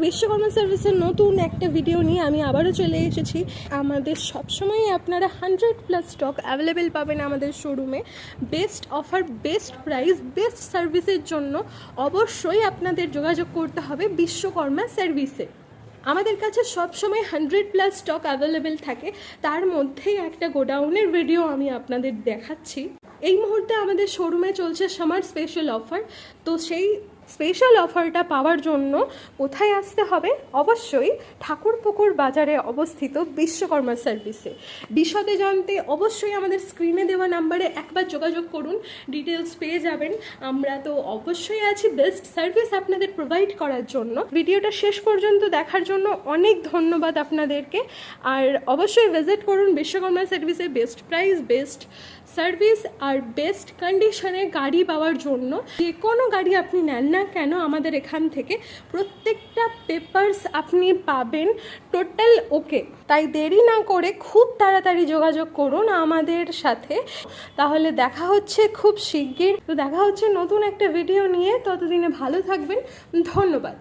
বিশ্বকর্মা সার্ভিসের নতুন একটা ভিডিও নিয়ে আমি আবারও চলে এসেছি। আমাদের সবসময় আপনারা 100+ স্টক অ্যাভেলেবেল পাবেন আমাদের শোরুমে। Best offer, best price, best সার্ভিসের জন্য অবশ্যই আপনাদের যোগাযোগ করতে হবে বিশ্বকর্মা সার্ভিসে। আমাদের কাছে সবসময় 100+ স্টক অ্যাভেলেবেল থাকে, তার মধ্যেই একটা গোডাউনের ভিডিও আমি আপনাদের দেখাচ্ছি। এই মুহূর্তে আমাদের শোরুমে চলছে সামার স্পেশাল অফার। তো সেই স্পেশাল অফারটা পাওয়ার জন্য কোথায় আসতে হবে? অবশ্যই ঠাকুরপুকুর বাজারে অবস্থিত বিশ্বকর্মা সার্ভিসে। বিশদে জানতে অবশ্যই আমাদের স্ক্রিনে দেওয়া নাম্বারে একবার যোগাযোগ করুন, ডিটেলস পেয়ে যাবেন। আমরা তো অবশ্যই আছি বেস্ট সার্ভিস আপনাদের প্রোভাইড করার জন্য। ভিডিওটা শেষ পর্যন্ত দেখার জন্য অনেক ধন্যবাদ আপনাদেরকে। আর অবশ্যই ভিজিট করুন বিশ্বকর্মা সার্ভিসে। বেস্ট প্রাইস, বেস্ট সার্ভিস আর বেস্ট কন্ডিশনে গাড়ি পাওয়ার জন্য যে কোনো গাড়ি আপনি নেন না কেন আমাদের এখান থেকে প্রত্যেকটা পেপারস আপনি পাবেন টোটাল ওকে। তাই দেরি না করে খুব তাড়াতাড়ি যোগাযোগ করুন আমাদের সাথে। তাহলে দেখা হচ্ছে খুব শিগগির। তো দেখা হচ্ছে নতুন একটা ভিডিও নিয়ে। ততদিনে ভালো থাকবেন। ধন্যবাদ।